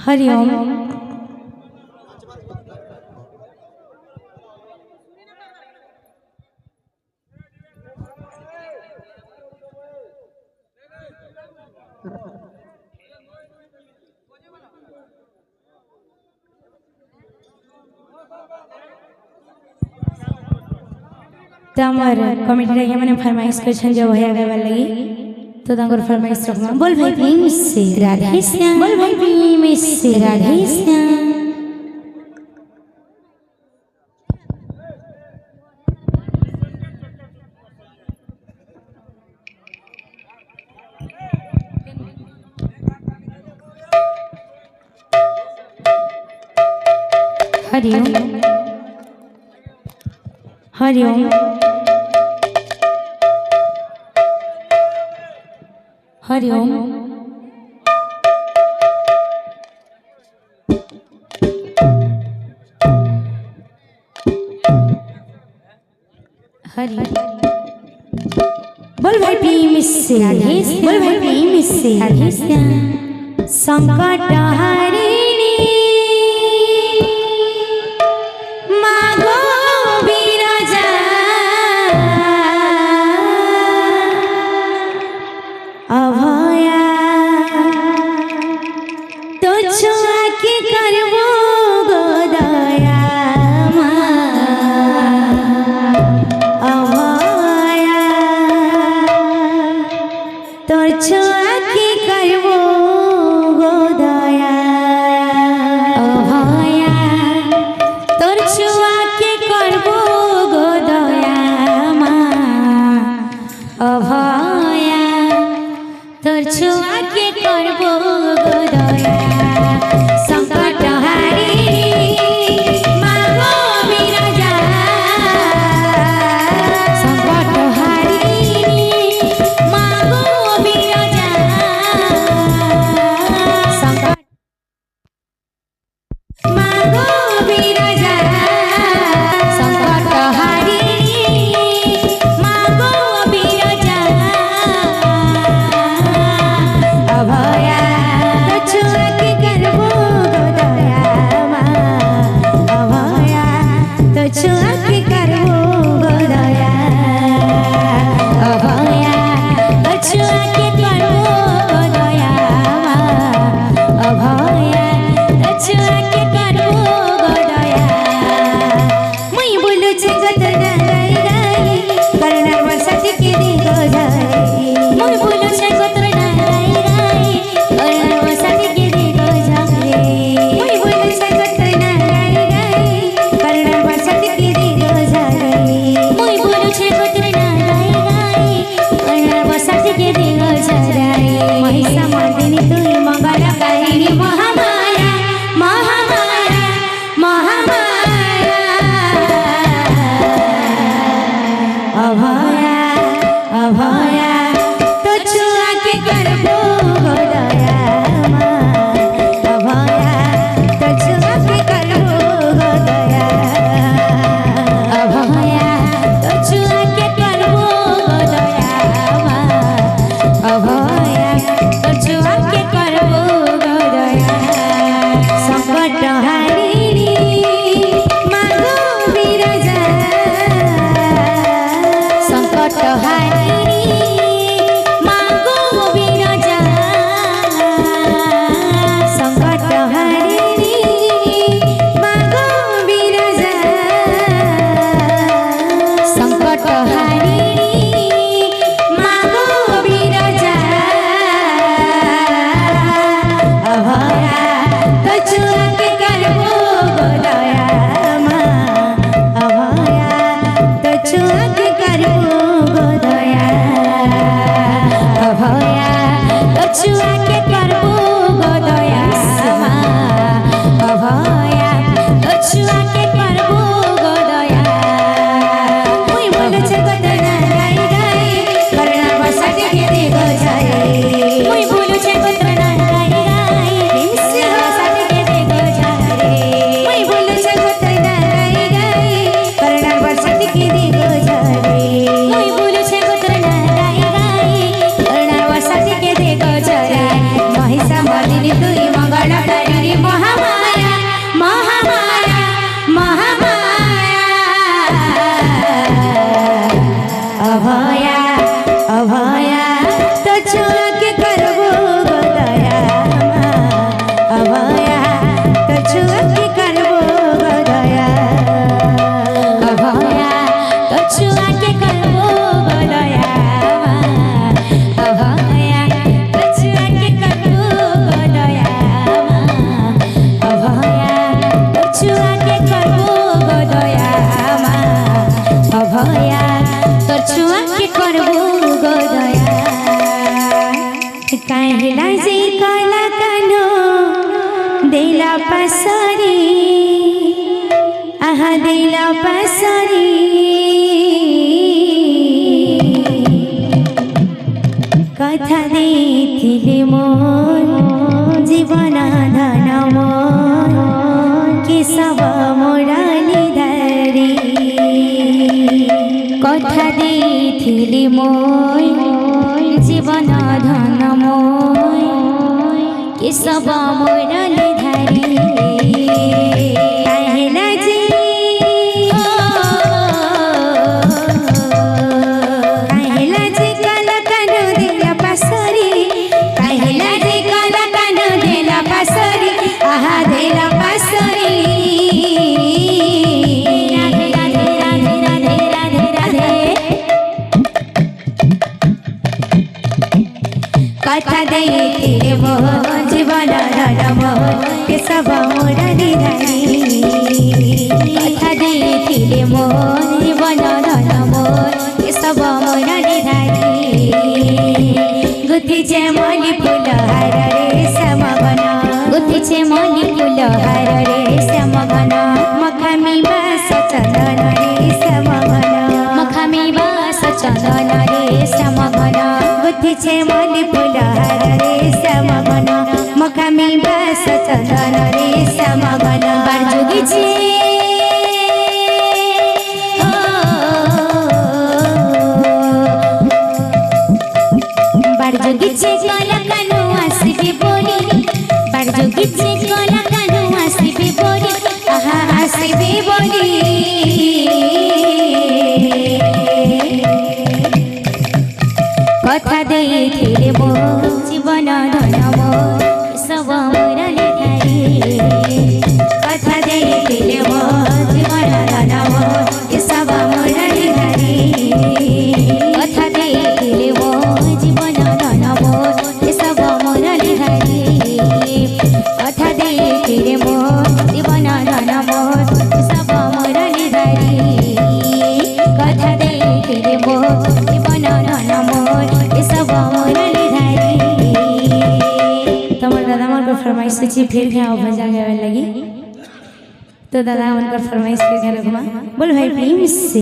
हरि ओम। तमर कमिटी रे मैंने फरमाइश कर जो भैया गावे लगी तो तंगर फरमाइश रखमा बोल भाई प्रेम से राधे श्याम, बोल भाई प्रेम से राधे श्याम। हरि ओम हरि ओम हरि ओम। हरि बोल भाई प्रेम से राधे, बोल भाई प्रेम से राधे श्याम। संकट हरिणी मागो बिराजा अभया तो छुआ के करबो गोदया अभया तो छुआ के करबो गोदया अभया तोर छुआ के करबो गोदया अभया तोर छुआ के करबो गोदया। संकट हरिणी मागो बिराजा संकट हरिणी मागो बिराजा संकट मागो बिराजा संकट हरिणी मागो बिराजा अभया तो छुआ के करबो गोदया अभया तो छुआ के करबो गोदया अभया तो छुआ के करबो गोदया अभया तो छुआ के करबो गोदया। मुई बोलू छे गतर गाई गाई करना वर्षा के दी गो जाई मुई बोलू छे गतर गाई गाई करना वर्षा के दी गो जाई मुई बोलू छे गतर गाई गाई करना वर्षा के दी गो जाई मुई बोलू छे गतर गाई गाई करना वर्षा के दी गो जाई। महिषा मर्दिनी तुई मंगल कारिणी महामाया महामाया महामाया अभया अभया तो छुआ के करबो गोदया अभया तो छुआ के करबो गोदया अभया तो छुआ के करबो गोदया अभया तो छुआ के करबो गोदया। संकट हरिणी मागो बिराजा संकट हरिणी मागो बिराजा संकट हरिणी मागो बिराजा संकट हरिणी मागो बिराजा अभया तो छुआ के करबो गोदया अभया तो छुआ के करबो गोदया देला पसरी कथा देथिले मोर जीवन धन मोर केशव मुरलीधरी कथा देथिले मोर जीवन धन मोर केशव मुरलीधरी कथा देथिले मोर जीवन धन मोर केशव मुरलीधरी कथा देथिले मोर जीवन धन मोर केशव मुरलीधरी गुथिछे मली फूल हार रे श्यामघन गुथिछे मली फूल हार रे श्यामघन मखामी बास चंदन रे श्यामघन मखामी बास चंदन रे श्यामघन गुथिछे मली फूल हार रे श्यामघन मखामी बास चंदन रे श्यामघन बारजुगिछे बारजुगिछे गला कानु आसिबे बोली बारजुगिछे गला कानु आसिबे बोली आहा आसिबे बोली कथा देथिले मोर जीवन धन मोर केशव मुरलीधरी कथा देथिले मोर जीवन धन मोर केशव मुरलीधरी कथा देथिले मोर जीवन धन मोर केशव मुरलीधरी कथा देथिले मोर जीवन धन मोर केशव मुरलीधरी कथा देथिले मोर जीवन धन मोर केशव मुरलीधरी। तमर दादा मन को फरमाइश छी फिर क्या भजन गावे लगी तो दादा मन को फरमाइश के घर घुमा बोल भाई प्रेम से।